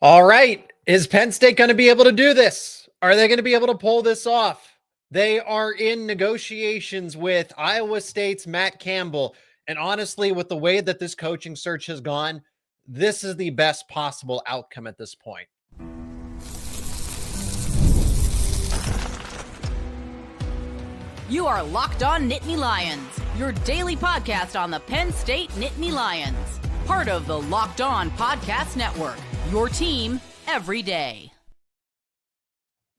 All right. Is Penn State going to be able to do this? Are they going to be able to pull this off? They are in negotiations with Iowa State's Matt Campbell. And honestly, with the way that this coaching search has gone, this is the best possible outcome at this point. You are Locked On Nittany Lions, your daily podcast on the Penn State Nittany Lions. Part of the Locked On Podcast Network, your team every day.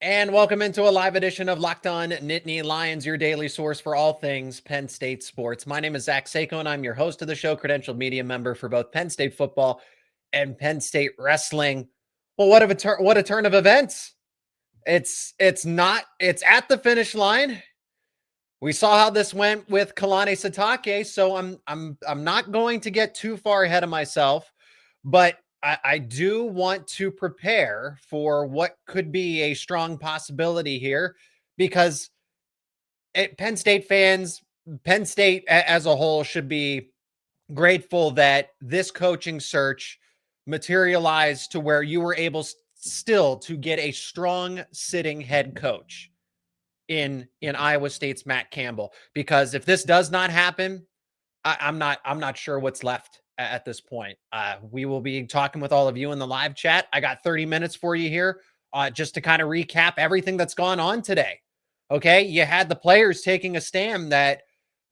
And welcome into a live edition of Locked On Nittany Lions, your daily source for all things Penn State sports. My name is Seyko, and I'm your host of the show, credentialed media member for both Penn State football and Penn State wrestling. Well, what a turn of events. It's at the finish line. We saw how this went with Kalani Sitake, so I'm not going to get too far ahead of myself, but I do want to prepare for what could be a strong possibility here, because Penn State fans, Penn State as a whole should be grateful that this coaching search materialized to where you were able still to get a strong sitting head coach in Iowa State's Matt Campbell. Because if this does not happen, I'm not sure what's left at this point. We will be talking with all of you in the live chat. I got 30 minutes for you here, just to kind of recap everything that's gone on today. Okay, you had the players taking a stand that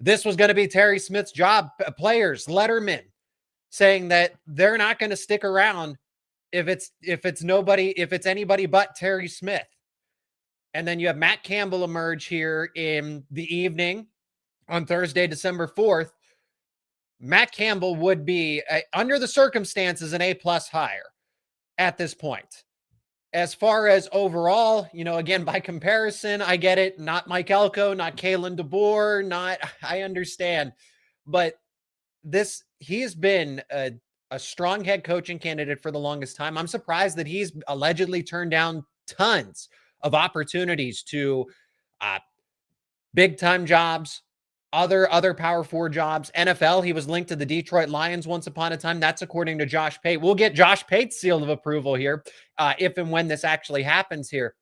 this was going to be Terry Smith's job. Players, lettermen, saying that they're not going to stick around if it's anybody but Terry Smith. And then you have Matt Campbell emerge here in the evening on Thursday, December 4th. Matt Campbell would be, under the circumstances, an A-plus hire at this point. As far as overall, again, by comparison, I get it. Not Mike Elko, not Kalen DeBoer, I understand. But he's been a strong head coaching candidate for the longest time. I'm surprised that he's allegedly turned down tons of opportunities to big time jobs, other Power 4 jobs. NFL, he was linked to the Detroit Lions once upon a time. That's according to Josh Pate. We'll get Josh Pate's seal of approval here if and when this actually happens here.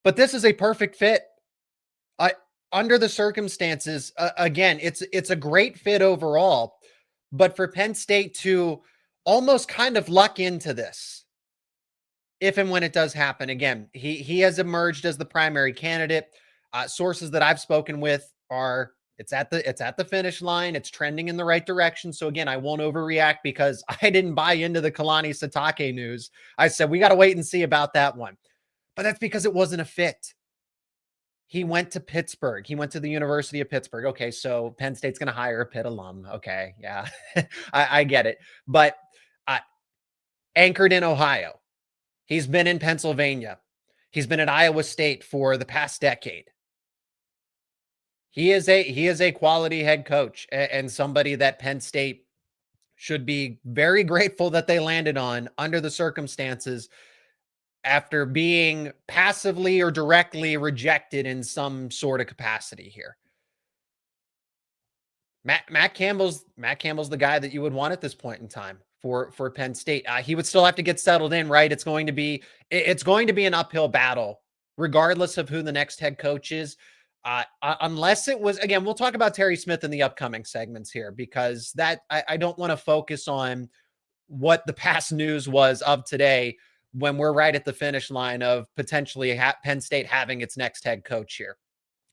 But this is a perfect fit. Under the circumstances, again, it's a great fit overall. But for Penn State to almost kind of luck into this, if and when it does happen, again, he has emerged as the primary candidate. Sources that I've spoken with are it's at the finish line. It's trending in the right direction. So again, I won't overreact because I didn't buy into the Kalani Sitake news. I said we got to wait and see about that one. But that's because it wasn't a fit. He went to Pittsburgh. He went to the University of Pittsburgh. Okay, so Penn State's going to hire a Pitt alum. Okay, yeah, I get it. But anchored in Ohio. He's been in Pennsylvania. He's been at Iowa State for the past decade. He is a quality head coach and somebody that Penn State should be very grateful that they landed on under the circumstances after being passively or directly rejected in some sort of capacity here. Matt Campbell's the guy that you would want at this point in time for Penn State. He would still have to get settled in, right? It's going to be an uphill battle, regardless of who the next head coach is. Unless it was, again, we'll talk about Terry Smith in the upcoming segments here, because that I don't want to focus on what the past news was of today when we're right at the finish line of potentially Penn State having its next head coach here.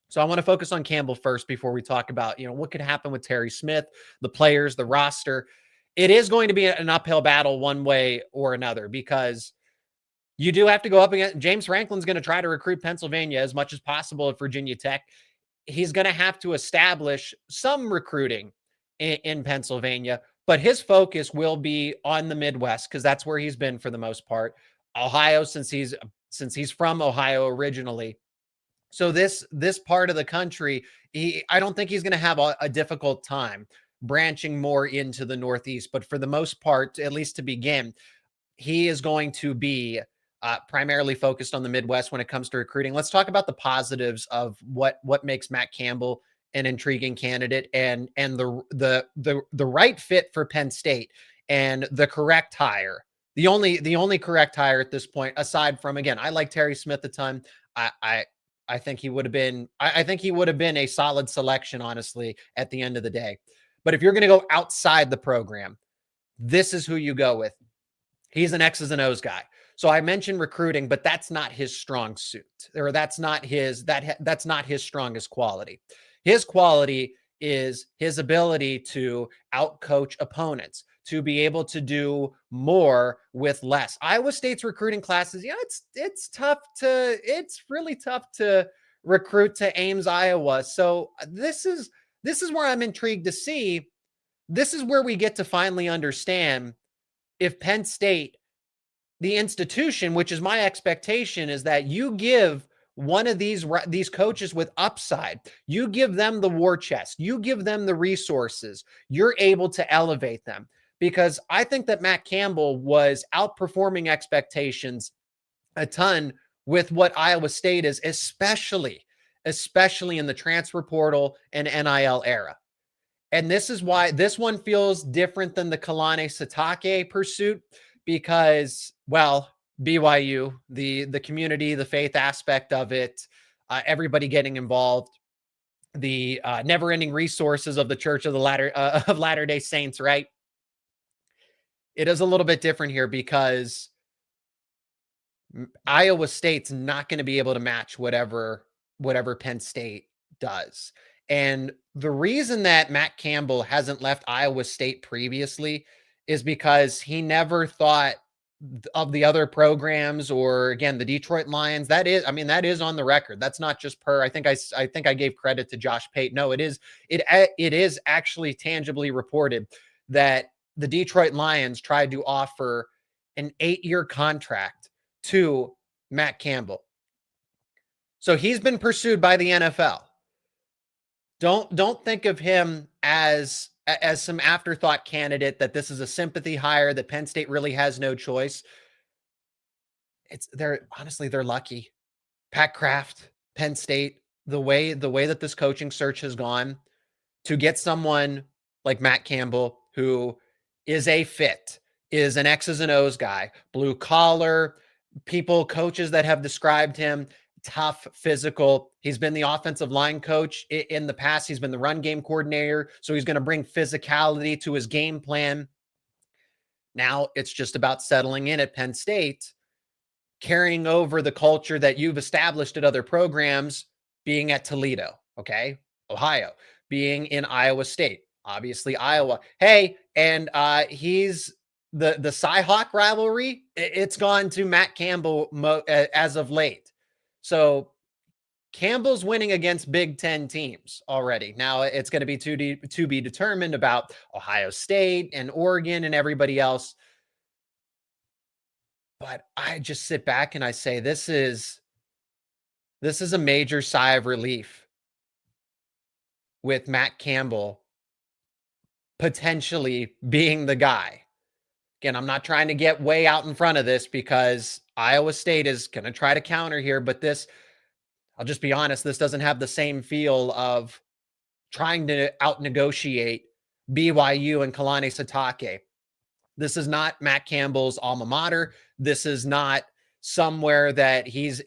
So I want to focus on Campbell first before we talk about, what could happen with Terry Smith, the players, the roster. It is going to be an uphill battle one way or another, because you do have to go up against James Franklin's going to try to recruit Pennsylvania as much as possible at Virginia Tech. He's going to have to establish some recruiting in Pennsylvania, but his focus will be on the Midwest, because that's where he's been for the most part. Ohio, since he's from Ohio originally. So this part of the country, I don't think he's going to have a difficult time branching more into the Northeast. But for the most part, at least to begin, he is going to be primarily focused on the Midwest when it comes to recruiting. Let's talk about the positives of what makes Matt Campbell an intriguing candidate and the right fit for Penn State and the correct hire The only correct hire at this point, aside from, again, I like Terry Smith a ton. I think he would have been I think he would have been a solid selection, honestly, at the end of the day. But if you're going to go outside the program, this is who you go with. He's an X's and O's guy. So I mentioned recruiting, but that's not his strong suit, or that's not his strongest quality. His quality is his ability to outcoach opponents, to be able to do more with less. Iowa State's recruiting classes, it's really tough to recruit to Ames, Iowa. So this is where I'm intrigued to see. This is where we get to finally understand if Penn State, the institution, which is my expectation, is that you give one of these coaches with upside, you give them the war chest, you give them the resources, you're able to elevate them. Because I think that Matt Campbell was outperforming expectations a ton with what Iowa State is, especially in the transfer portal and NIL era. And this is why this one feels different than the Kalani Sitake pursuit, because, well, BYU, the community, the faith aspect of it, everybody getting involved, the never-ending resources of the Church of Latter-day Saints, right? It is a little bit different here because Iowa State's not going to be able to match whatever Penn State does. And the reason that Matt Campbell hasn't left Iowa State previously is because he never thought of the other programs, or, again, the Detroit Lions. That is on the record. That's not just I think I gave credit to Josh Pate. No, it is actually tangibly reported that the Detroit Lions tried to offer an 8-year contract to Matt Campbell. So he's been pursued by the NFL. Don't think of him as some afterthought candidate, that this is a sympathy hire, that Penn State really has no choice. They're lucky. Pat Kraft, Penn State, the way that this coaching search has gone, to get someone like Matt Campbell, who is a fit, is an X's and O's guy, blue collar, coaches that have described him tough, physical. He's been the offensive line coach in the past. He's been the run game coordinator. So he's going to bring physicality to his game plan. Now it's just about settling in at Penn State, carrying over the culture that you've established at other programs, being at Toledo, okay, Ohio, being in Iowa State, obviously Iowa. Hey, and he's the Cy-Hawk rivalry. It's gone to Matt Campbell as of late. So Campbell's winning against Big Ten teams already. Now it's going to be to be determined about Ohio State and Oregon and everybody else. But I just sit back and I say, this is a major sigh of relief with Matt Campbell potentially being the guy. Again, I'm not trying to get way out in front of this, because Iowa State is going to try to counter here, but I'll just be honest, this doesn't have the same feel of trying to out-negotiate BYU and Kalani Sitake. This is not Matt Campbell's alma mater. This is not somewhere that he's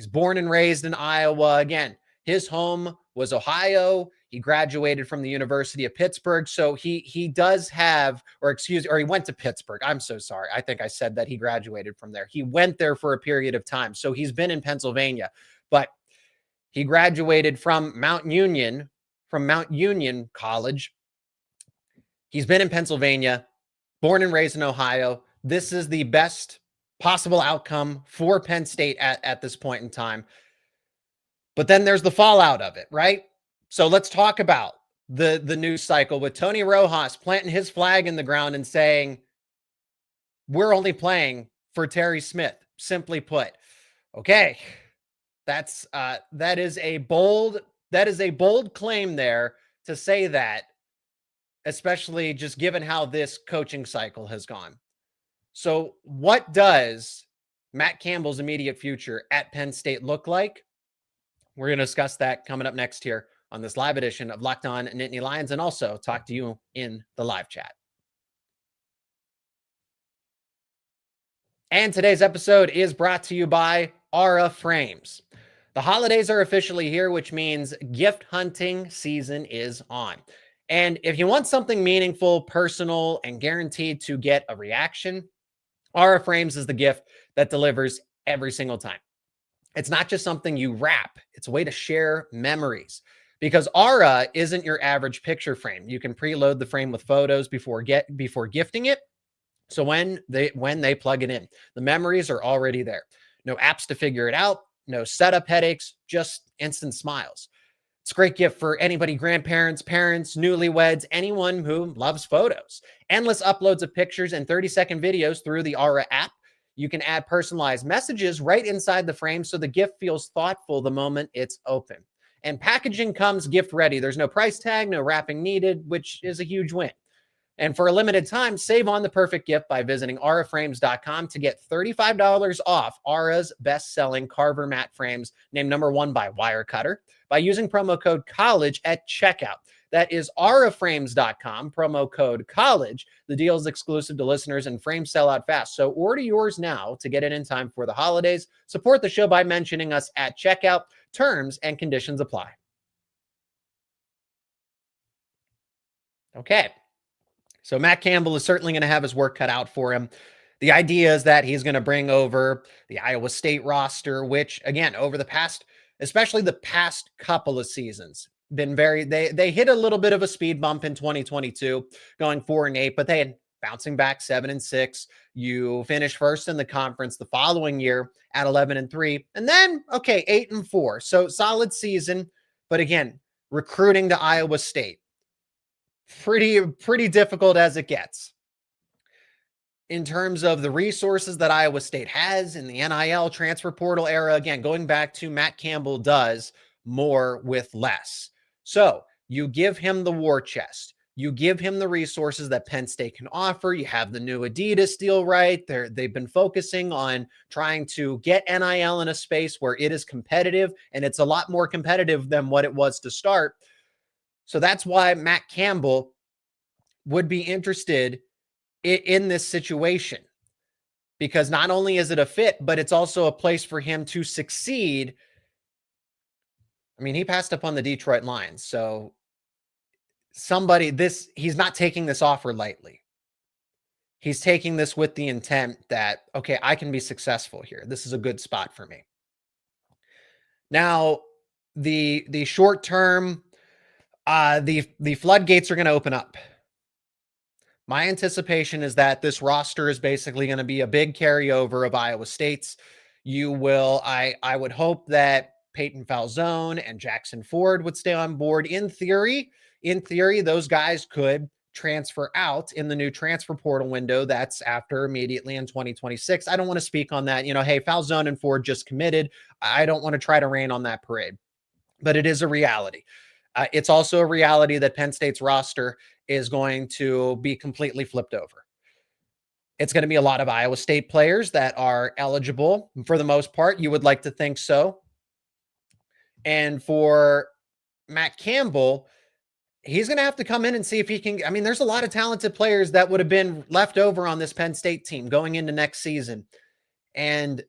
born and raised in Iowa. Again, his home was Ohio. He graduated from the University of Pittsburgh. So he does have, or he went to Pittsburgh. I'm so sorry. I think I said that he graduated from there. He went there for a period of time. So he's been in Pennsylvania, but he graduated from Mount Union College. He's been in Pennsylvania, born and raised in Ohio. This is the best possible outcome for Penn State at this point in time. But then there's the fallout of it, right? So let's talk about the news cycle with Tony Rojas planting his flag in the ground and saying, we're only playing for Terry Smith. Simply put. Okay. That is a bold claim there to say that, especially just given how this coaching cycle has gone. So what does Matt Campbell's immediate future at Penn State look like? We're going to discuss that coming up next here on this live edition of Locked On Nittany Lions, and also talk to you in the live chat. And today's episode is brought to you by Aura Frames. The holidays are officially here, which means gift hunting season is on. And if you want something meaningful, personal, and guaranteed to get a reaction, Aura Frames is the gift that delivers every single time. It's not just something you wrap, it's a way to share memories. Because Aura isn't your average picture frame. You can preload the frame with photos before gifting it. So when they plug it in, the memories are already there. No apps to figure it out, no setup headaches, just instant smiles. It's a great gift for anybody, grandparents, parents, newlyweds, anyone who loves photos. Endless uploads of pictures and 30-second videos through the Aura app. You can add personalized messages right inside the frame so the gift feels thoughtful the moment it's open. And packaging comes gift ready. There's no price tag, no wrapping needed, which is a huge win. And for a limited time, save on the perfect gift by visiting auraframes.com to get $35 off Aura's best-selling Carver matte frames, named #1 by Wirecutter, by using promo code COLLEGE at checkout. That is auraframes.com, promo code COLLEGE. The deal is exclusive to listeners and frames sell out fast. So order yours now to get it in time for the holidays. Support the show by mentioning us at checkout. Terms and conditions apply. Okay. So Matt Campbell is certainly going to have his work cut out for him. The idea is that he's going to bring over the Iowa State roster, which, again, over the past, especially the past couple of seasons, been they hit a little bit of a speed bump in 2022, going 4-8, but they had bouncing back 7-6. You finished first in the conference the following year at 11-3, and then 8-4. So solid season, but again, recruiting to Iowa State, pretty difficult as it gets. In terms of the resources that Iowa State has in the NIL transfer portal era, again, going back to Matt Campbell does more with less. So you give him the war chest. You give him the resources that Penn State can offer. You have the new Adidas deal, right? They've been focusing on trying to get NIL in a space where it is competitive, and it's a lot more competitive than what it was to start. So that's why Matt Campbell would be interested in this situation, because not only is it a fit, but it's also a place for him to succeed. I mean, he passed up on the Detroit Lions. So he's not taking this offer lightly. He's taking this with the intent that, okay, I can be successful here. This is a good spot for me. Now, the short term, the floodgates are going to open up. My anticipation is that this roster is basically going to be a big carryover of Iowa State's. I would hope that Peyton Falzone and Jackson Ford would stay on board. In theory, those guys could transfer out in the new transfer portal window that's after immediately in 2026. I don't want to speak on that. Hey, Falzone and Ford just committed. I don't want to try to rain on that parade, but it is a reality. It's also a reality that Penn State's roster is going to be completely flipped over. It's going to be a lot of Iowa State players that are eligible. For the most part, you would like to think so. And for Matt Campbell, he's going to have to come in and see if he can. I mean, there's a lot of talented players that would have been left over on this Penn State team going into next season. And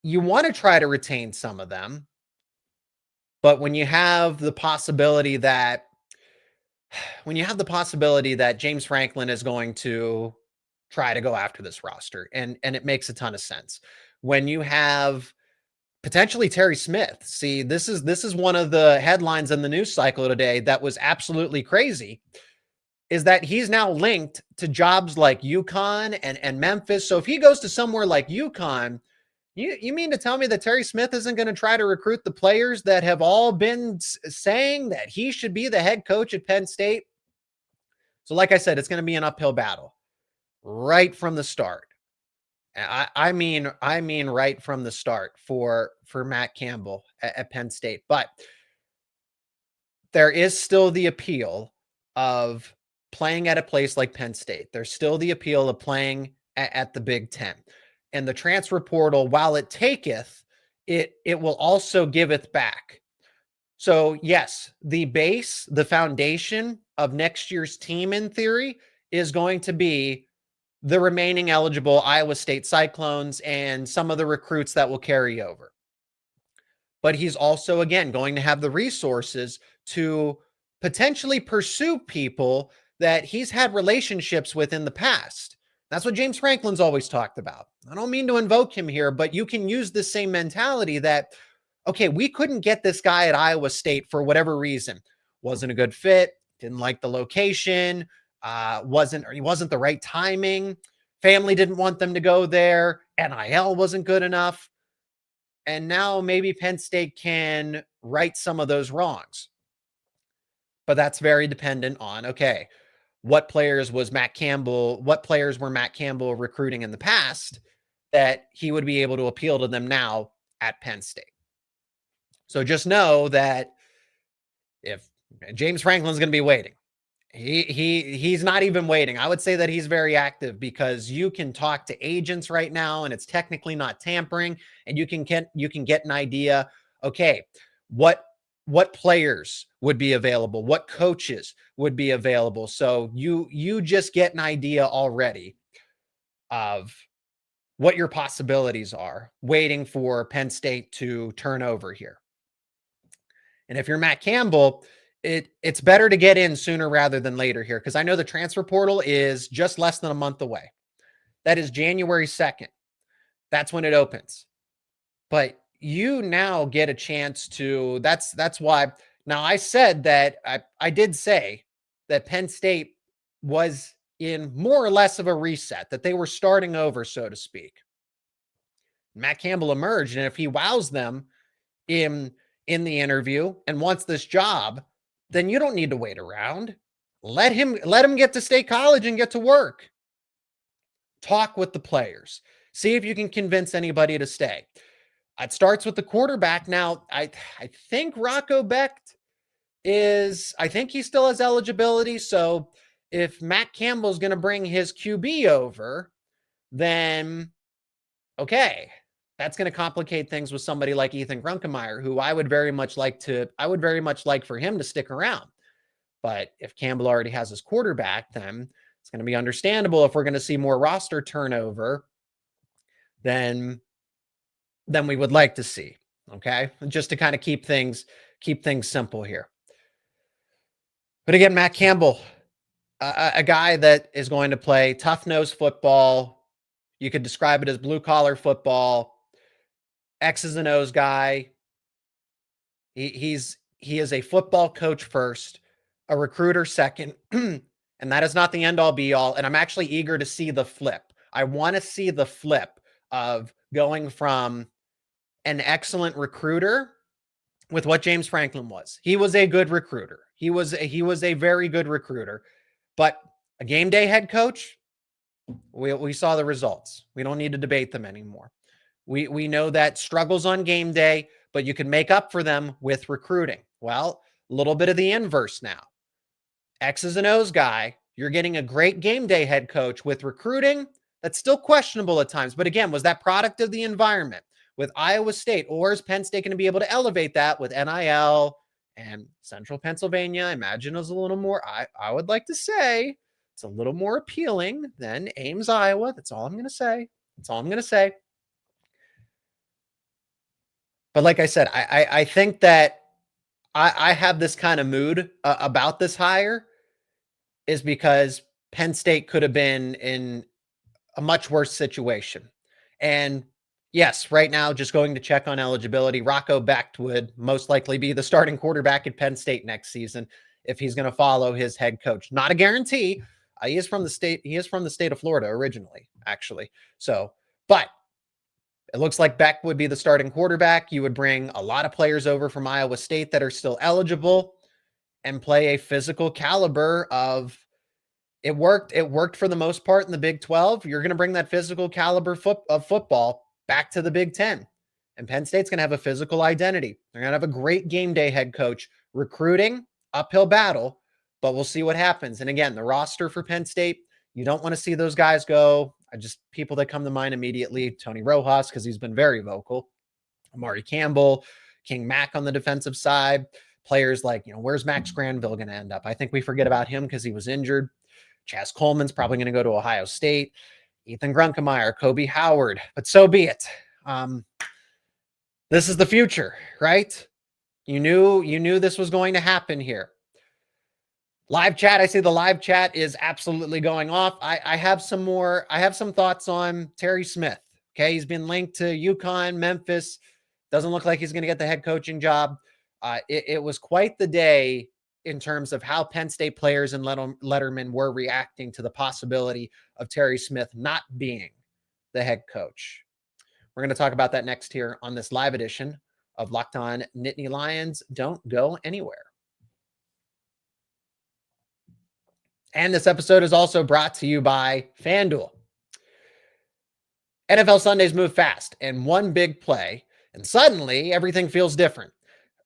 you want to try to retain some of them. But when you have the possibility that James Franklin is going to try to go after this roster, and it makes a ton of sense. When you have potentially Terry Smith, see, this is one of the headlines in the news cycle today that was absolutely crazy, is that he's now linked to jobs like UConn and Memphis. So if he goes to somewhere like UConn, you mean to tell me that Terry Smith isn't going to try to recruit the players that have all been saying that he should be the head coach at Penn State? So like I said, it's going to be an uphill battle right from the start. I mean right from the start for Matt Campbell at Penn State. But there is still the appeal of playing at a place like Penn State. There's still the appeal of playing at the Big Ten. And the transfer portal, while it taketh, it will also giveth back. So yes, the base, the foundation of next year's team in theory is going to be the remaining eligible Iowa State Cyclones and some of the recruits that will carry over. But he's also, again, going to have the resources to potentially pursue people that he's had relationships with in the past. That's what James Franklin's always talked about. I don't mean to invoke him here, but you can use the same mentality that, okay, we couldn't get this guy at Iowa State for whatever reason. Wasn't a good fit, didn't like the location, he wasn't the right timing. Family didn't want them to go there. NIL wasn't good enough. And now maybe Penn State can right some of those wrongs. But that's very dependent on, okay, what players were Matt Campbell recruiting in the past that he would be able to appeal to them now at Penn State. So just know that if James Franklin's going to be waiting, he's not even waiting. I would say that he's very active because you can talk to agents right now and it's technically not tampering, and you can get an idea. Okay, what players would be available? What coaches would be available? So you just get an idea already of what your possibilities are waiting for Penn State to turn over here. And if you're Matt Campbell, it's better to get in sooner rather than later here, because I know the transfer portal is just less than a month away. That is January 2nd. That's when it opens. But you now get a chance to, that's why. Now, I said that, I did say that Penn State was in more or less of a reset, that they were starting over, so to speak. Matt Campbell emerged, and if he wows them in the interview and wants this job, then you don't need to wait around. Let him get to State College and get to work. Talk with the players. See if you can convince anybody to stay. It starts with the quarterback. Now, I think Rocco Becht I think he still has eligibility. So if Matt Campbell's going to bring his QB over, then okay, that's going to complicate things with somebody like Ethan Grunkemeyer, who I would very much like for him to stick around. But if Campbell already has his quarterback, then it's going to be understandable if we're going to see more roster turnover than we would like to see. Okay, just to kind of keep things simple here. But again, Matt Campbell, a guy that is going to play tough-nosed football. You could describe it as blue-collar football. X's and O's guy. He is a football coach first, a recruiter second, and that is not the end-all be-all. And I'm actually eager to see the flip. I want to see the flip of going from an excellent recruiter with what James Franklin was. He was a good recruiter. He was a very good recruiter, but a game day head coach, we saw the results. We don't need to debate them anymore. We know that struggles on game day, but you can make up for them with recruiting. Well, a little bit of the inverse now. X's and O's guy, you're getting a great game day head coach with recruiting. That's still questionable at times. But again, was that product of the environment with Iowa State, or is Penn State going to be able to elevate that with NIL and Central Pennsylvania? I imagine is a little more, I would like to say it's a little more appealing than Ames, Iowa. That's all I'm going to say. That's all I'm going to say. But like I said, I think that I have this kind of mood about this hire is because Penn State could have been in a much worse situation. And yes, right now, just going to check on eligibility, Rocco Becht would most likely be the starting quarterback at Penn State next season if he's going to follow his head coach. Not a guarantee. He is from the state of Florida originally, actually. So, but it looks like Beck would be the starting quarterback. You would bring a lot of players over from Iowa State that are still eligible and play a physical caliber of it worked. It worked for the most part in the Big 12. You're going to bring that physical caliber of football back to the Big 10. And Penn State's going to have a physical identity. They're going to have a great game day head coach. Recruiting, uphill battle, but we'll see what happens. And again, the roster for Penn State, you don't want to see those guys go. People that come to mind immediately, Tony Rojas, because he's been very vocal. Amari Campbell, King Mack on the defensive side. Players like, where's Max Granville going to end up? I think we forget about him because he was injured. Chaz Coleman's probably going to go to Ohio State. Ethan Grunkemeyer, Kobe Howard, but so be it. This is the future, right? You knew this was going to happen here. Live chat. I see the live chat is absolutely going off. I have some thoughts on Terry Smith. Okay. He's been linked to UConn, Memphis. Doesn't look like he's going to get the head coaching job. It was quite the day in terms of how Penn State players and Letterman were reacting to the possibility of Terry Smith not being the head coach. We're going to talk about that next here on this live edition of Locked On Nittany Lions. Don't go anywhere. And this episode is also brought to you by FanDuel. NFL Sundays move fast, and one big play, and suddenly everything feels different.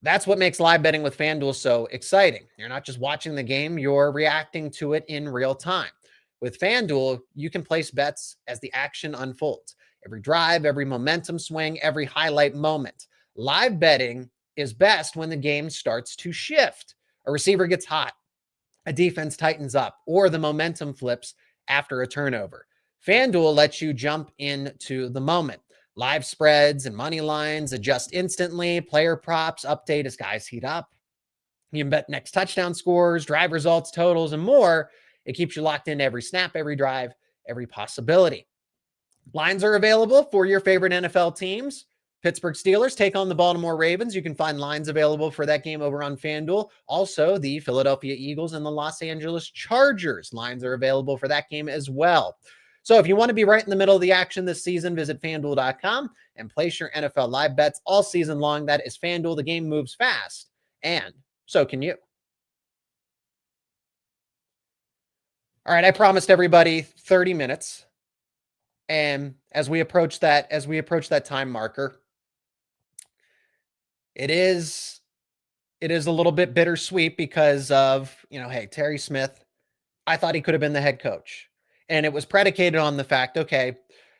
That's what makes live betting with FanDuel so exciting. You're not just watching the game, you're reacting to it in real time. With FanDuel, you can place bets as the action unfolds. Every drive, every momentum swing, every highlight moment. Live betting is best when the game starts to shift. A receiver gets hot, a defense tightens up, or the momentum flips after a turnover. FanDuel lets you jump into the moment. Live spreads and money lines adjust instantly. Player props update as guys heat up. You can bet next touchdown scores, drive results, totals, and more. It keeps you locked into every snap, every drive, every possibility. Lines are available for your favorite NFL teams. Pittsburgh Steelers take on the Baltimore Ravens. You can find lines available for that game over on FanDuel. Also, the Philadelphia Eagles and the Los Angeles Chargers. Lines are available for that game as well. So if you want to be right in the middle of the action this season, visit FanDuel.com and place your NFL live bets all season long. That is FanDuel. The game moves fast, and so can you. All right, I promised everybody 30 minutes. And as we approach that time marker, it is a little bit bittersweet because of, hey, Terry Smith, I thought he could have been the head coach. And it was predicated on the fact, okay,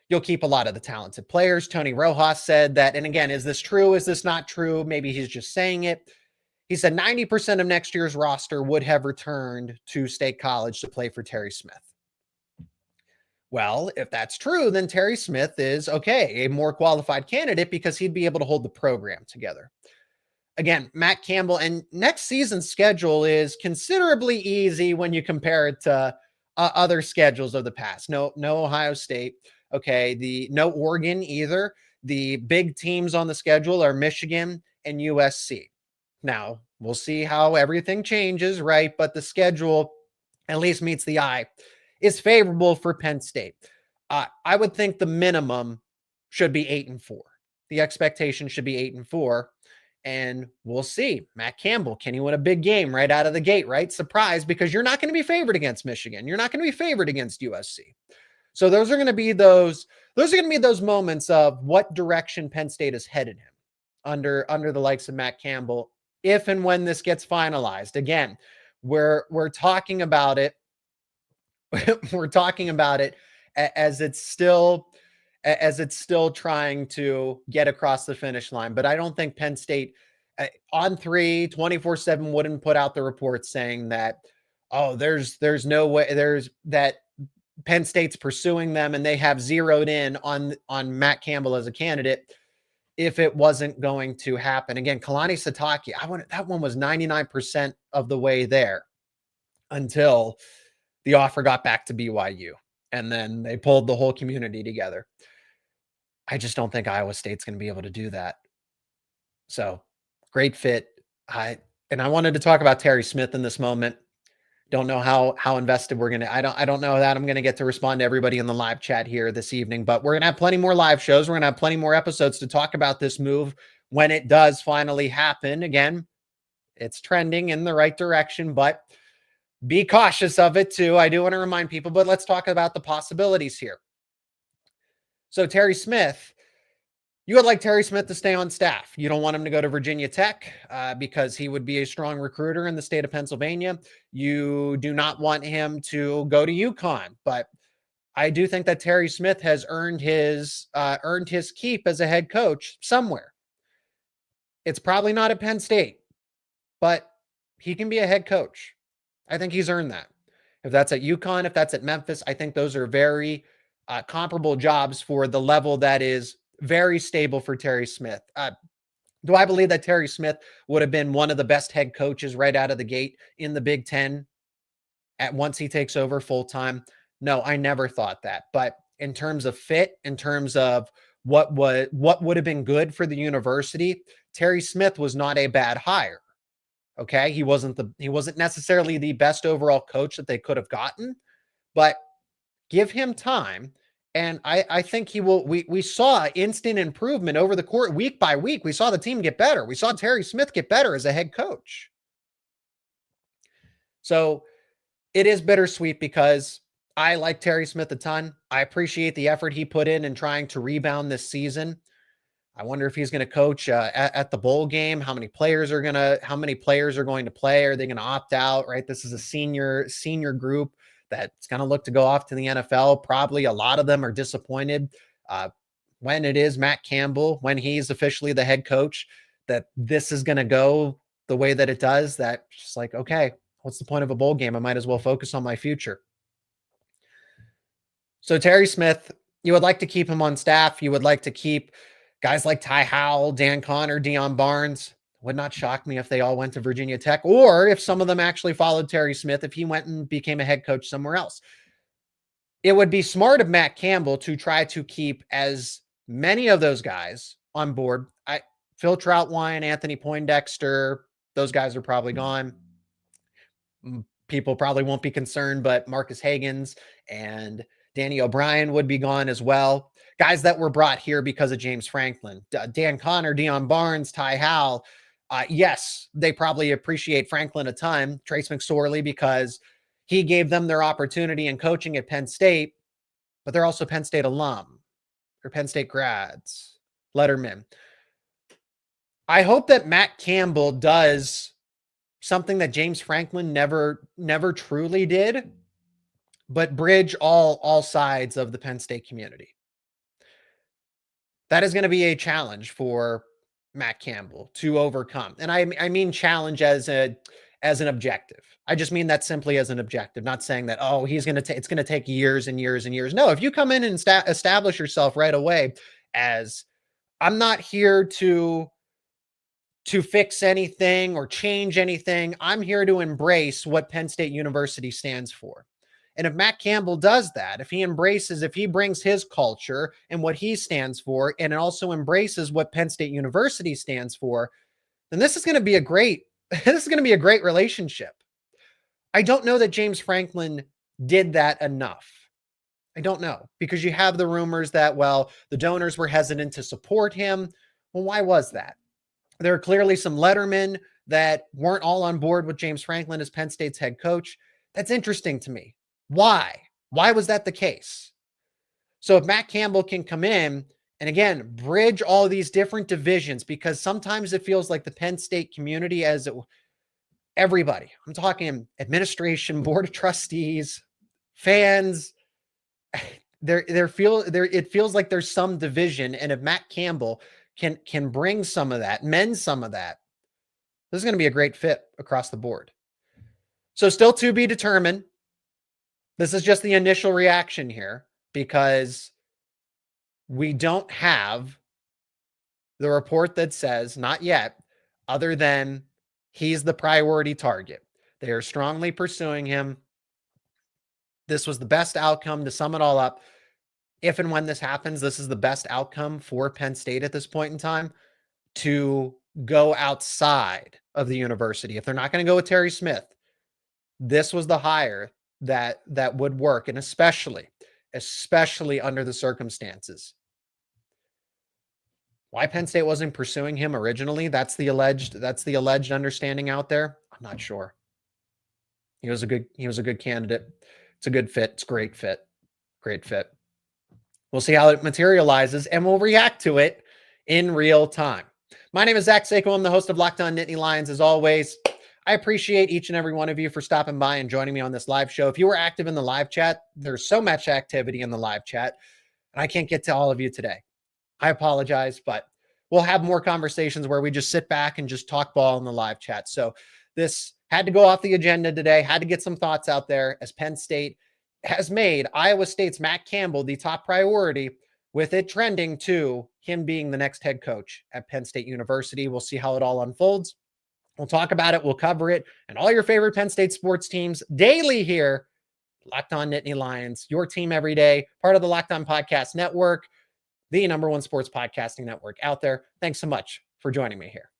you'll keep a lot of the talented players. Tony Rojas said that, and again, is this true? Is this not true? Maybe he's just saying it. He said 90% of next year's roster would have returned to State College to play for Terry Smith. Well, if that's true, then Terry Smith is, a more qualified candidate because he'd be able to hold the program together. Again, Matt Campbell, and next season's schedule is considerably easy when you compare it to other schedules of the past. No Ohio State. Okay. No Oregon either. The big teams on the schedule are Michigan and USC. Now we'll see how everything changes, right? But the schedule at least meets the eye is favorable for Penn State. I would think the minimum should be 8-4. The expectation should be 8-4. And we'll see. Matt Campbell, can he win a big game right out of the gate, right? Surprise, because you're not going to be favored against Michigan. You're not going to be favored against USC. So those are going to be those moments of what direction Penn State is headed in under the likes of Matt Campbell, if and when this gets finalized. Again, we're talking about it. We're talking about it as it's still trying to get across the finish line. But I don't think Penn State on 24/7 wouldn't put out the report saying that, there's no way that Penn State's pursuing them and they have zeroed in on Matt Campbell as a candidate if it wasn't going to happen. Again, Kalani Sitake, that one was 99% of the way there until the offer got back to BYU. And then they pulled the whole community together. I just don't think Iowa State's going to be able to do that. So great fit. I wanted to talk about Terry Smith in this moment. Don't know how invested we're going to, I don't know that I'm going to get to respond to everybody in the live chat here this evening, but we're going to have plenty more live shows. We're going to have plenty more episodes to talk about this move when it does finally happen. Again, it's trending in the right direction, but be cautious of it too. I do want to remind people, but let's talk about the possibilities here. So Terry Smith, you would like Terry Smith to stay on staff. You don't want him to go to Virginia Tech because he would be a strong recruiter in the state of Pennsylvania. You do not want him to go to UConn, but I do think that Terry Smith has earned his keep as a head coach somewhere. It's probably not at Penn State, but he can be a head coach. I think he's earned that. If that's at UConn, if that's at Memphis, I think those are very comparable jobs for the level that is very stable for Terry Smith. Do I believe that Terry Smith would have been one of the best head coaches right out of the gate in the Big Ten at once he takes over full time? No, I never thought that. But in terms of fit, in terms of what would have been good for the university, Terry Smith was not a bad hire. Okay, he wasn't necessarily the best overall coach that they could have gotten, but give him time. And I think he will. We saw instant improvement over the court week by week. We saw the team get better. We saw Terry Smith get better as a head coach. So it is bittersweet because I like Terry Smith a ton. I appreciate the effort he put in trying to rebound this season. I wonder if he's going to coach at the bowl game. How many players are going to play? Are they going to opt out? Right. This is a senior group that's going to look to go off to the NFL. Probably a lot of them are disappointed when it is Matt Campbell, when he's officially the head coach, that this is going to go the way that it does. That just like, okay, what's the point of a bowl game? I might as well focus on my future. So Terry Smith, you would like to keep him on staff. You would like to keep guys like Ty Howell, Dan Connor, Deion Barnes. Would not shock me if they all went to Virginia Tech, or if some of them actually followed Terry Smith, if he went and became a head coach somewhere else. It would be smart of Matt Campbell to try to keep as many of those guys on board. Phil Troutwine, Anthony Poindexter, those guys are probably gone. People probably won't be concerned, but Marcus Hagans and Danny O'Brien would be gone as well. Guys that were brought here because of James Franklin. Dan Connor, Deion Barnes, Ty Howell. Yes, they probably appreciate Franklin a ton. Trace McSorley, because he gave them their opportunity in coaching at Penn State, but they're also Penn State alum or Penn State grads, lettermen. I hope that Matt Campbell does something that James Franklin never truly did, but bridge all sides of the Penn State community. That is going to be a challenge for Matt Campbell to overcome. And I mean challenge as an objective. I just mean that simply as an objective, not saying that, oh, it's going to take years and years and years. No, if you come in and establish yourself right away as, I'm not here to fix anything or change anything. I'm here to embrace what Penn State University stands for. And if Matt Campbell does that, if he brings his culture and what he stands for, and it also embraces what Penn State University stands for, then this is going to be a great relationship. I don't know that James Franklin did that enough. I don't know, because you have the rumors that, well, the donors were hesitant to support him. Well, why was that? There are clearly some lettermen that weren't all on board with James Franklin as Penn State's head coach. That's interesting to me. Why? Why was that the case? So if Matt Campbell can come in and, again, bridge all these different divisions, because sometimes it feels like the Penn State community everybody, I'm talking administration, board of trustees, fans, it feels like there's some division. And if Matt Campbell can bring some of that, mend some of that, this is going to be a great fit across the board. So still to be determined. This is just the initial reaction here, because we don't have the report that says, not yet, other than he's the priority target. They are strongly pursuing him. This was the best outcome. To sum it all up, if and when this happens, this is the best outcome for Penn State at this point in time, to go outside of the university. If they're not going to go with Terry Smith, this was the hire that would work, and especially under the circumstances. Why Penn State wasn't pursuing him originally, that's the alleged understanding out there. I'm not sure. He was a good candidate. It's a good fit. It's a great fit. Great fit. We'll see how it materializes, and we'll react to it in real time. My name is Zach Seyko. I'm the host of Locked On Nittany Lions. As always, I appreciate each and every one of you for stopping by and joining me on this live show. If you were active in the live chat, there's so much activity in the live chat, and I can't get to all of you today. I apologize, but we'll have more conversations where we just sit back and just talk ball in the live chat. So this had to go off the agenda today, had to get some thoughts out there as Penn State has made Iowa State's Matt Campbell the top priority, with it trending to him being the next head coach at Penn State University. We'll see how it all unfolds. We'll talk about it. We'll cover it and all your favorite Penn State sports teams daily here. Locked On Nittany Lions, your team every day, part of the Locked On Podcast Network, the #1 sports podcasting network out there. Thanks so much for joining me here.